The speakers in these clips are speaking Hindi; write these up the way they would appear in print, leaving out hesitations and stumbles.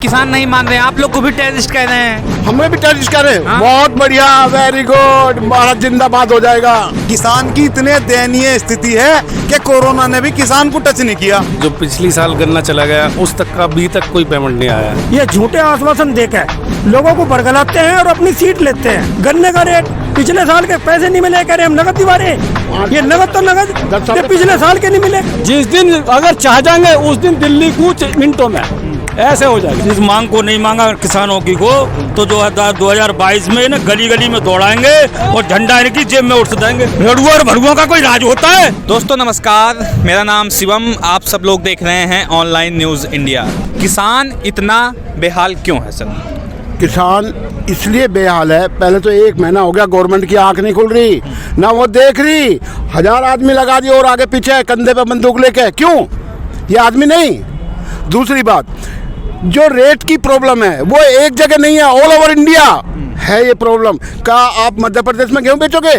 किसान नहीं मान रहे हैं, आप लोग को भी टेररिस्ट कह रहे हैं। हमें भी टेररिस्ट कह रहे हैं। हाँ? बहुत बढ़िया, वेरी गुड, भारत जिंदाबाद हो जाएगा। किसान की इतने दयनीय स्थिति है कि कोरोना ने भी किसान को टच नहीं किया। जो पिछली साल गन्ना चला गया उस तक का अभी तक कोई पेमेंट नहीं आया। ये झूठे आश्वासन देकर लोगों को बरगलाते हैं और अपनी सीट लेते हैं। गन्ने का रेट पिछले साल के पैसे नहीं मिले, कह रहे हम नगद दिवा रहे। ये नगद तो नगद, ये पिछले साल के नहीं मिले। जिस दिन अगर चाह जाएंगे उस दिन दिल्ली कूच मिनटों में ऐसे हो जाएगा। इस मांग को नहीं मांगा किसानों की को तो 2022 में ना गली गली में दौड़ाएंगे और झंडा इनकी जेब में उठ देंगे। रड़ुआ और भड़ुआ का कोई राज होता है? दोस्तों नमस्कार, मेरा नाम शिवम, आप सब लोग देख रहे हैं ऑनलाइन न्यूज़ इंडिया। किसान इतना बेहाल क्यों है सर? किसान इसलिए बेहाल है, पहले तो 1 महीना हो गया गवर्नमेंट की आंख नहीं खुल रही, ना वो देख रही। 1000 आदमी लगा दिए और आगे पीछे कंधे पे बंदूक लेके। क्यों? ये आदमी नहीं। दूसरी बात, जो रेट की प्रॉब्लम है वो एक जगह नहीं है, ऑल ओवर इंडिया है ये प्रॉब्लम। क्या आप मध्य प्रदेश में गेहूं बेचोगे?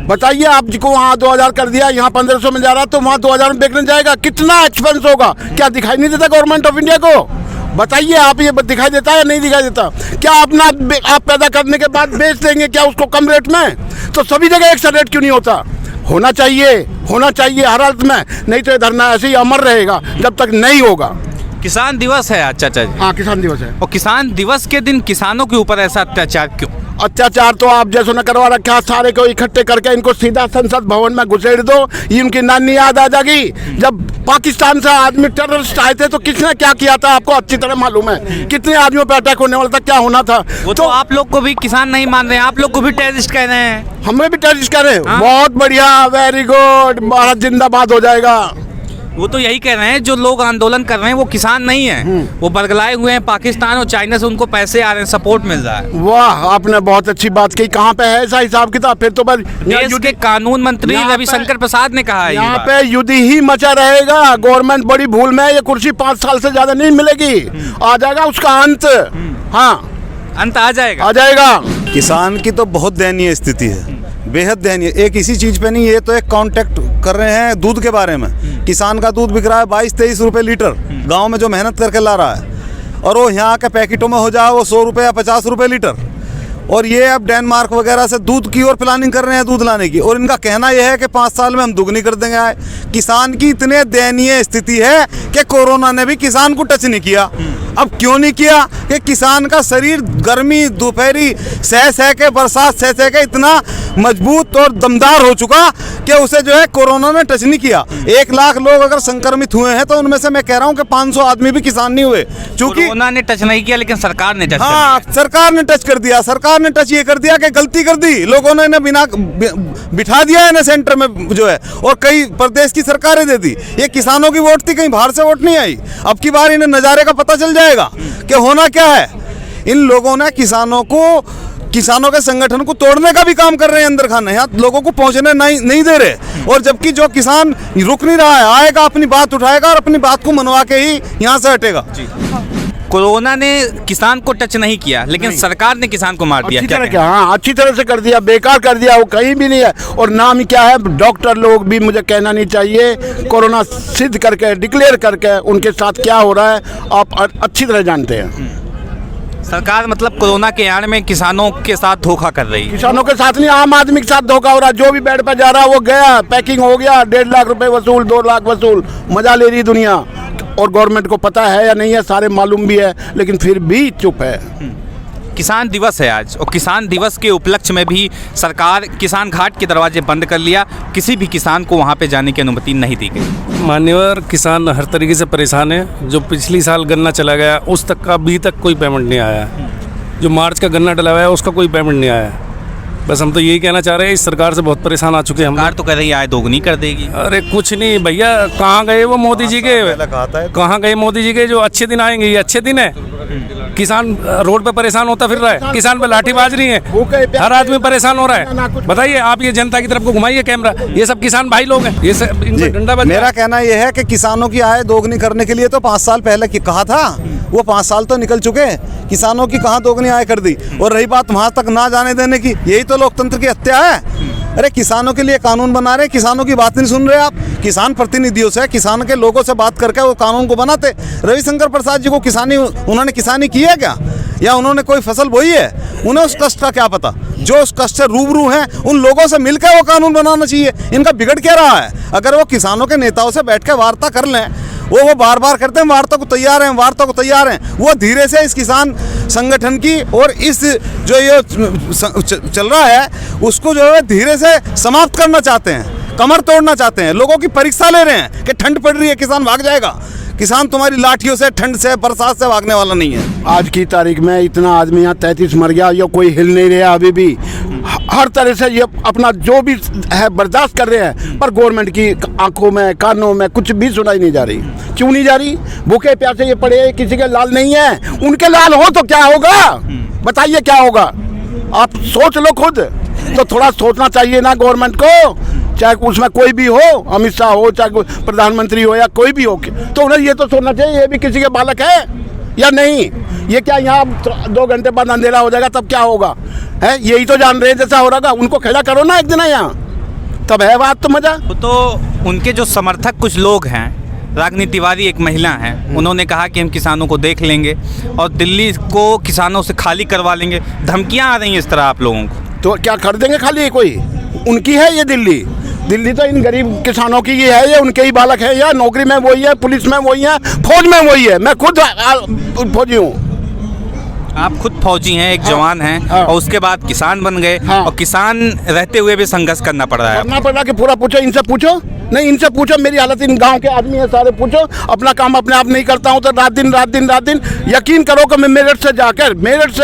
बताइए, आप जिसको वहाँ 2000 कर दिया, यहाँ 1500 में जा रहा, तो वहाँ 2000 में बेचने जाएगा, कितना एक्सपेंस होगा? क्या दिखाई नहीं देता गवर्नमेंट ऑफ इंडिया को? बताइए, आप ये दिखाई देता है या नहीं दिखाई देता? क्या अपना आप पैदा करने के बाद बेच देंगे क्या उसको कम रेट में? तो सभी जगह एक सा रेट क्यों नहीं होता? होना चाहिए हर हालत में, नहीं तो ये धरना ऐसे ही अमर रहेगा जब तक नहीं होगा। किसान दिवस है आज चाचा जी। हाँ, किसान दिवस है। और किसान दिवस के दिन किसानों के ऊपर ऐसा अत्याचार क्यों? अत्याचार तो आप जैसो न करवा रखा, सारे को इकट्ठे करके इनको सीधा संसद भवन में घुसेड़ दो। ये उनकी नानी याद आ जाएगी जब पाकिस्तान से आदमी टेररिस्ट आए थे तो किसने क्या किया था, आपको अच्छी तरह मालूम है। कितने आदमियों पर अटैक होने वाला था, क्या होना था। वो तो आप लोग को भी किसान नहीं मान रहे हैं, आप लोग को भी टेररिस्ट कह रहे हैं। हमें भी टेररिस्ट कह रहे हैं। हाँ? बहुत बढ़िया, वेरी गुड, भारत जिंदाबाद हो जाएगा। वो तो यही कह रहे हैं, जो लोग आंदोलन कर रहे हैं वो किसान नहीं है, वो बरगलाए हुए हैं। पाकिस्तान और चाइना से उनको पैसे आ रहे हैं, सपोर्ट मिल रहा है। वाह, आपने बहुत अच्छी बात कही। कहाँ पे है ऐसा हिसाब किताब? फिर तो बस देश के कानून मंत्री रविशंकर प्रसाद ने कहा है यहाँ पे युद्ध ही मचा रहेगा। गवर्नमेंट बड़ी भूल में है, ये कुर्सी 5 साल से ज्यादा नहीं मिलेगी। आ जाएगा उसका अंत। हाँ, अंत आ जाएगा। किसान की तो बहुत दयनीय स्थिति है, बेहद दयनीय। एक इसी चीज पे नहीं, ये तो एक कॉन्टेक्ट कर रहे हैं दूध के बारे में। किसान का दूध बिक रहा है 22-23 रुपए लीटर, गांव में जो मेहनत करके ला रहा है, और वो यहाँ के पैकेटों में हो जाए वो 100 रुपये या 50 रुपये लीटर। और ये अब डेनमार्क वगैरह से दूध की और प्लानिंग कर रहे हैं दूध लाने की, और इनका कहना यह है कि 5 साल में हम दुगनी कर देंगे आए। किसान की इतने दयनीय स्थिति है कि कोरोना ने भी किसान को टच नहीं किया। अब क्यों नहीं किया? कि किसान का शरीर गर्मी दोपहरी सह के, बरसात सह के इतना मजबूत और दमदार हो चुका कि उसे जो है कोरोना ने टच नहीं किया। 1 लाख लोग अगर संक्रमित हुए हैं तो उनमें से मैं कह रहा हूं कि 500 आदमी भी किसान नहीं हुए, क्योंकि कोरोना ने टच नहीं किया लेकिन सरकार ने टच कर हाँ, सरकार ने टच कर दिया। सरकार ने टच ये कर दिया कि गलती कर दी लोगों ने, बिना बिठा दिया इन्हें सेंटर में जो है, और कई प्रदेश की सरकारें दे दी। ये किसानों की वोट थी, कहीं बाहर से वोट नहीं आई। अब की बार इन्हें नज़ारे का पता चल जाएगा कि होना क्या है। इन लोगों ने किसानों के संगठन को तोड़ने का भी काम कर रहे हैं, अंदर खाने, यहाँ लोगों को पहुंचने नहीं दे रहे। और जबकि जो किसान रुक नहीं रहा है, आएगा, अपनी बात उठाएगा और अपनी बात को मनवा के ही यहाँ से हटेगा। कोरोना ने किसान को टच नहीं किया लेकिन सरकार ने किसान को मार दिया। अच्छी तरह से कर दिया, बेकार कर दिया। वो कहीं भी नहीं है। और नाम क्या है? डॉक्टर लोग भी, मुझे कहना नहीं चाहिए, कोरोना सिद्ध करके, डिक्लेयर करके उनके साथ क्या हो रहा है आप अच्छी तरह जानते हैं। सरकार मतलब कोरोना के आड़ में किसानों के साथ धोखा कर रही है। किसानों के साथ नहीं, आम आदमी के साथ धोखा हो रहा है। जो भी बेड पर जा रहा है वो गया, पैकिंग हो गया, 1.5 लाख रुपए वसूल, 2 लाख वसूल, मजा ले रही दुनिया। और गवर्नमेंट को पता है या नहीं है, सारे मालूम भी है, लेकिन फिर भी चुप है। किसान दिवस है आज, और किसान दिवस के उपलक्ष्य में भी सरकार किसान घाट के दरवाजे बंद कर लिया। किसी भी किसान को वहां पे जाने की अनुमति नहीं दी गई। मान्यवर किसान हर तरीके से परेशान है। जो पिछली साल गन्ना चला गया उस तक का अभी तक कोई पेमेंट नहीं आया। जो मार्च का गन्ना डला हुआ है उसका कोई पेमेंट नहीं आया। बस हम तो यही कहना चाह रहे हैं, इस सरकार से बहुत परेशान आ चुके हैं हम। सरकार तो कह रही है आय दोगुनी कर देगी। अरे कुछ नहीं भैया, कहाँ गए वो मोदी जी के? कहाँ गए मोदी जी के जो अच्छे दिन आएंगे? ये अच्छे दिन है? किसान रोड पे परेशान होता फिर रहा है, किसान पे लाठीबाज नहीं है, हर आदमी परेशान हो रहा है। बताइए आप, ये जनता की तरफ को घुमाइए कैमरा, ये सब किसान भाई लोग हैं, ये सब इनको डंडा बजा। मेरा कहना यह है कि किसानों की आय दोगुनी करने के लिए तो 5 साल पहले कहा था, वो 5 साल तो निकल चुके। किसानों की कहाँ दोगुनी आय कर दी? और रही बात वहां तक ना जाने देने की, यही तो लोकतंत्र की हत्या है। अरे किसानों के लिए कानून बना रहे हैं, किसानों की बात नहीं सुन रहे आप। किसान प्रतिनिधियों से, किसान के लोगों से बात करके वो कानून को बनाते। रविशंकर प्रसाद जी को किसानी, उन्होंने किसानी की है क्या, या उन्होंने कोई फसल बोई है? उन्हें उस कष्ट का क्या पता। जो उस कष्ट से रूबरू हैं उन लोगों से मिलकर वो कानून बनाना चाहिए। इनका बिगड़ क्या रहा है? अगर वो किसानों के नेताओं से बैठ कर वार्ता कर लें, वो बार बार करते हैं वार्ता को तैयार हैं, वार्ता को तैयार हैं। वो धीरे से इस किसान संगठन की और इस जो ये चल रहा है उसको जो है धीरे से समाप्त करना चाहते हैं, कमर तोड़ना चाहते हैं। लोगों की परीक्षा ले रहे हैं कि ठंड पड़ रही है किसान भाग जाएगा। किसान तुम्हारी लाठियों से, ठंड से, बरसात से भागने वाला नहीं है। आज की तारीख में इतना आदमी यहाँ 33 मर गया, ये कोई हिल नहीं रहा अभी भी। हर तरह से ये अपना जो भी है बर्दाश्त कर रहे हैं, पर गवर्नमेंट की आंखों में, कानों में कुछ भी सुनाई नहीं जा रही। क्यों नहीं जा रही? भूखे प्यासे ये पड़े, किसी के लाल नहीं है। उनके लाल हो तो क्या होगा, बताइए क्या होगा? आप सोच लो खुद। तो थोड़ा सोचना चाहिए ना गवर्नमेंट को, चाहे उसमें कोई भी हो, अमित शाह हो, चाहे प्रधानमंत्री हो या कोई भी हो, तो उन्हें ये तो सोचना चाहिए ये भी किसी के बालक है या नहीं। ये क्या यहाँ 2 घंटे बाद अंधेरा हो जाएगा तब क्या होगा? है यही तो जान रहे हैं जैसा हो रहा, उनको खड़ा करो ना एक दिन यहाँ, तब है बात तो मजा। तो उनके जो समर्थक कुछ लोग हैं, रागिनी तिवारी एक महिला हैं, उन्होंने कहा कि हम किसानों को देख लेंगे और दिल्ली को किसानों से खाली करवा लेंगे। धमकियां आ रही हैं इस तरह आप लोगों को। तो क्या कर देंगे खाली? कोई उनकी है ये दिल्ली? दिल्ली तो इन गरीब किसानों की ये है, ये उनके ही बालक है। या नौकरी में वही है, पुलिस में वही है, फौज में वही है। मैं खुद फौजी हूँ। आप खुद फौजी हैं, एक जवान हैं, हाँ। और उसके बाद किसान बन गए, हाँ। और किसान रहते हुए भी संघर्ष करना पड़ रहा है। करना पड़ा कि पूरा पूछो, इनसे पूछो नहीं, इनसे पूछो मेरी हालत। इन गांव के आदमी है सारे, पूछो। अपना काम अपने आप नहीं करता हूँ तो रात दिन यकीन करो कि मैं मेरठ से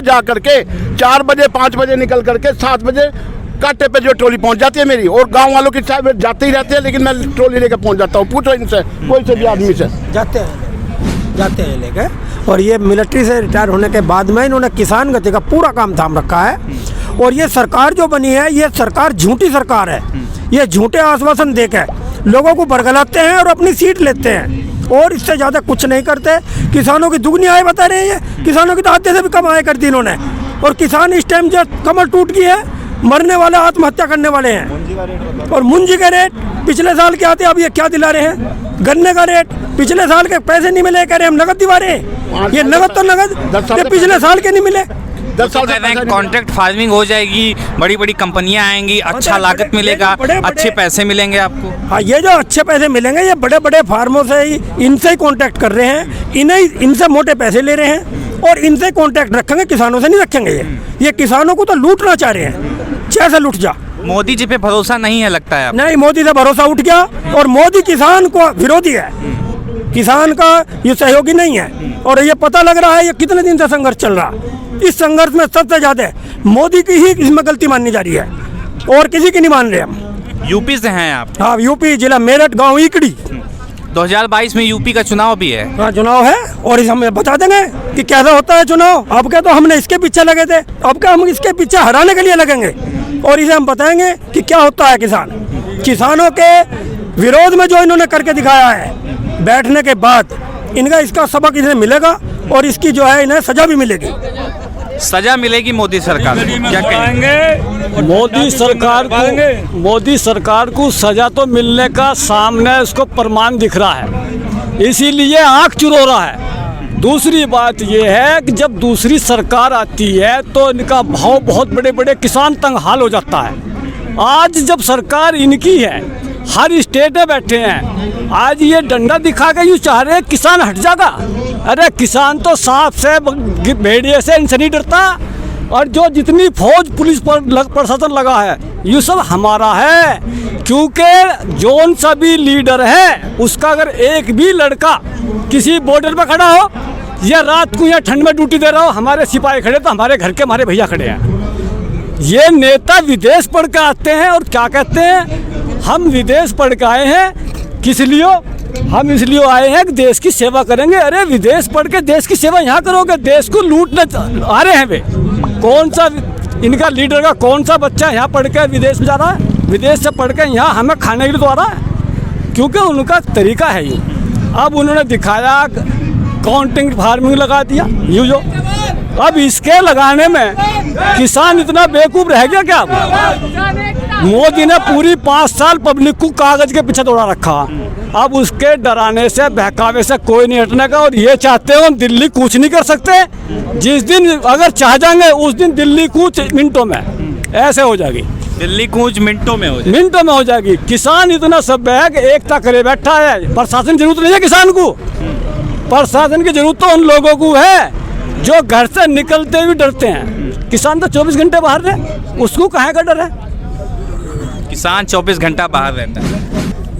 जाकर के 4 बजे 5 बजे निकल करके 7 बजे कांटे पे जो ट्रॉली पहुंच जाती है मेरी, और गांव वालों की चाय जाते ही रहते हैं, लेकिन मैं ट्रॉली लेकर पहुंच जाता हूँ। पूछो इनसे, कोई से भी आदमी से। जाते हैं लेके। और ये मिलिट्री से रिटायर होने के बाद में इन्होंने किसान गति का पूरा काम थाम रखा है। और ये सरकार जो बनी है, ये सरकार झूठी सरकार है। ये झूठे आश्वासन देकर लोगों को बरगलाते हैं और अपनी सीट लेते हैं, और इससे ज़्यादा कुछ नहीं करते। किसानों की दुगनी आय बता रहे हैं, किसानों की तो आधे से भी कम आय कर दी इन्होंने। और किसान इस टाइम जो कमर टूट गई है, मरने वाले, आत्महत्या करने वाले हैं। और मुंजी का रेट पिछले साल के आते, अब ये क्या दिला रहे हैं? गन्ने का रेट पिछले साल के पैसे नहीं मिले, कह रहे हम नगद दिवा रहे हैं। ये नगद तो नगद, ये पिछले साल के नहीं मिले। 10 साल कह रहे हैं कॉन्ट्रैक्ट फार्मिंग हो जाएगी, बड़ी बड़ी कंपनियां आएंगी, अच्छा लागत मिलेगा, अच्छे पैसे मिलेंगे आपको। हाँ, ये जो अच्छे पैसे मिलेंगे, ये बड़े बड़े फार्मों से ही, इनसे ही कॉन्ट्रैक्ट कर रहे हैं, इनसे मोटे पैसे ले रहे हैं और इनसे कॉन्ट्रैक्ट रखेंगे, किसानों से नहीं रखेंगे। ये किसानों को तो लूटना चाह रहे हैं, जैसे लूट जा। मोदी जी पे भरोसा नहीं है लगता है आपको? नहीं, मोदी से भरोसा उठ गया, और मोदी किसान को विरोधी है, किसान का ये सहयोगी नहीं है। और ये पता लग रहा है ये कितने दिन से संघर्ष चल रहा। इस संघर्ष में सबसे ज्यादा मोदी की ही इसमें गलती माननी जा रही है, और किसी की नहीं मान रहे हम। यूपी से हैं आप? हाँ, यूपी, जिला मेरठ, गांव इकड़ी। 2022 में यूपी का चुनाव भी है। हाँ, चुनाव है, और इस हमें बता देंगे कि कैसा होता है चुनाव। अब क्या तो हमने इसके पीछे लगे थे, अब क्या हम इसके पीछे हराने के लिए लगेंगे, और इसे हम बताएंगे कि क्या होता है। किसानों के विरोध में जो इन्होंने करके दिखाया है, बैठने के बाद इनका इसका सबक इन्हें मिलेगा, और इसकी जो है इन्हें सजा भी मिलेगी। सजा मिलेगी मोदी सरकार को, क्या कहेंगे? मोदी सरकार को सजा तो मिलने का सामने उसको प्रमाण दिख रहा है, इसीलिए आंख चुरो रहा है। दूसरी बात यह है कि जब दूसरी सरकार आती है तो इनका भाव बहुत बड़े बड़े किसान तंग हाल हो जाता है। आज जब सरकार इनकी है, हर स्टेट में बैठे हैं, आज ये डंडा दिखा के यूँ चाह रहे हैं किसान हट जाएगा। अरे किसान तो सांप से, भेड़िए से, इनसे नहीं डरता। और जो जितनी फौज पुलिस पर प्रशासन लगा है, ये सब हमारा है, क्योंकि जोन सा भी लीडर है उसका अगर एक भी लड़का किसी बॉर्डर पर खड़ा हो या रात को या ठंड में ड्यूटी दे रहा हो, हमारे सिपाही खड़े तो हमारे घर के हमारे भैया खड़े हैं। ये नेता विदेश पढ़ के आते हैं और क्या कहते हैं, हम विदेश पढ़ के आए हैं, किस लिए? हम इसलिए आए हैं कि देश की सेवा करेंगे। अरे विदेश पढ़ के देश की सेवा यहाँ करोगे, देश को लूटने आ रहे हैं वे। कौन सा इनका लीडर का कौन सा बच्चा यहाँ पढ़ के विदेश में जा रहा है? विदेश से पढ़ के यहाँ हमें खाने के लिए तो आ रहा है, क्योंकि उनका तरीका है ये। अब उन्होंने दिखाया, काउंटिंग फार्मिंग लगा दिया, यू जो अब इसके लगाने में किसान इतना बेवकूफ़ रह गया क्या? मोदी ने पूरी 5 साल पब्लिक को कागज के पीछे दौड़ा रखा। अब उसके डराने से बहकावे से कोई नहीं हटने का। और ये चाहते हो हम दिल्ली कूच नहीं कर सकते। जिस दिन अगर चाह जाएंगे उस दिन दिल्ली कूच मिनटों में ऐसे हो जाएगी। दिल्ली कूच मिनटों में हो जाए। मिनटों में हो जाएगी। किसान इतना सब है कि एकता करे बैठा है। प्रशासन की जरूरत नहीं है किसान को। प्रशासन की जरूरत तो उन लोगों को है जो घर से निकलते हुए डरते हैं। किसान तो 24 घंटे बाहर रहे, उसको कहाँ का डर है? किसान 24 घंटा बाहर रहता है।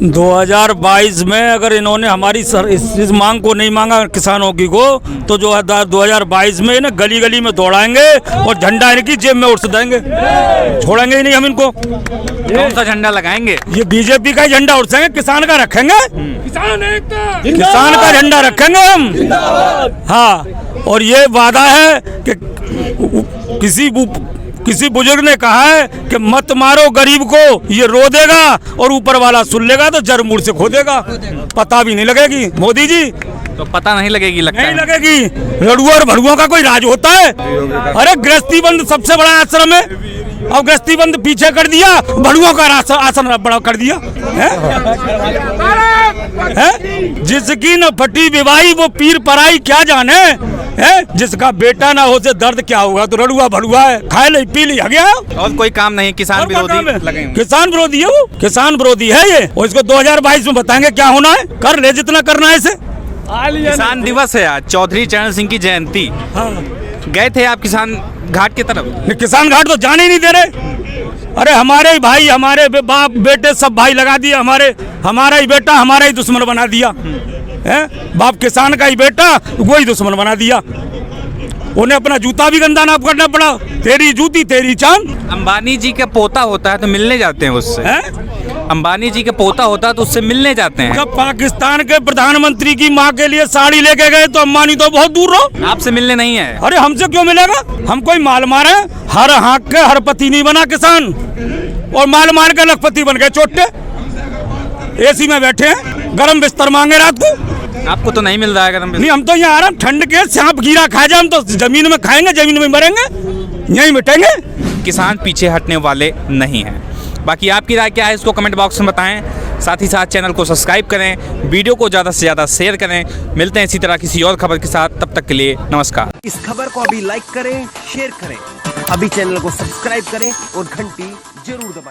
2022 में अगर इन्होंने हमारी इस मांग को नहीं मांगा किसानों की को, तो जो है 2022 में ना गली गली में दौड़ाएंगे और झंडा इनकी जेब में उड़ देंगे। छोड़ेंगे ही नहीं हम इनको। कौन सा झंडा लगाएंगे? ये बीजेपी का ही झंडा उड़ाएंगे, किसान का रखेंगे। किसान का झंडा रखेंगे हम। हाँ, और ये वादा है कि किसी बुजुर्ग ने कहा है कि मत मारो गरीब को, ये रो देगा और ऊपर वाला सुन लेगा तो जड़ मुड़ से खो देगा। पता भी नहीं लगेगी मोदी जी। तो पता नहीं लगेगी, लगता नहीं है। लगेगी। लड़ुआ और भड़ुआ का कोई राज होता है? अरे गृहस्थी बंद सबसे बड़ा आश्रम है, और गृहस्थी बंद पीछे कर दिया, भड़ुआ का आसन बड़ा कर दिया है? जिसकी न फटी विवाही वो पीर पराई क्या जाने है? जिसका बेटा ना हो से दर्द क्या होगा? तो लड़ुआ भड़ुआ है, खाए ले पी ली गया। और कोई काम नहीं, किसान विरोधी लगेंगे। किसान विरोधी है वो, किसान विरोधी है ये। और इसको 2022 में बताएंगे क्या होना है। कर ले जितना करना है इसे। किसान दिवस है आज, चौधरी चरण सिंह की जयंती। हाँ। गए थे आप किसान घाट की तरफ? किसान घाट तो जाने ही नहीं दे रहे। अरे हमारे ही भाई, हमारे बाप बेटे सब भाई लगा दिए। हमारा ही बेटा हमारा ही दुश्मन बना दिया है। बाप किसान का ही बेटा वही दुश्मन बना दिया। उन्हें अपना जूता भी गंदा ना करना पड़ा। तेरी जूती तेरी चांद। अंबानी जी का पोता होता है तो मिलने जाते हैं उससे। अंबानी जी का पोता होता है तो उससे मिलने जाते हैं। जब पाकिस्तान के प्रधानमंत्री की माँ के लिए साड़ी लेके गए तो अंबानी तो बहुत दूर रहो। आपसे मिलने नहीं है। अरे हमसे क्यों मिलेगा? हम कोई माल मारे? हर हाँक के हरपति नहीं बना किसान, और माल मार के लखपति बन गए चोटे। एसी में बैठे हैं, गरम बिस्तर मांगे रात को। आपको तो नहीं मिल रहा है गरम बिस्तर? नहीं, हम तो यहाँ आ रहे हैं ठंड के। सांप गिरा खा जाए हम तो जमीन में खाएंगे, जमीन में मरेंगे, यहीं मिटेंगे। किसान पीछे हटने वाले नहीं हैं। बाकी आपकी राय क्या है इसको कमेंट बॉक्स में बताएं। साथ ही साथ चैनल को सब्सक्राइब करें, वीडियो को ज़्यादा से ज़्यादा शेयर करें। मिलते हैं इसी तरह किसी और खबर के साथ, तब तक के लिए नमस्कार। इस खबर को अभी लाइक करें, शेयर करें, अभी चैनल को सब्सक्राइब करें और घंटी जरूर दबाएं।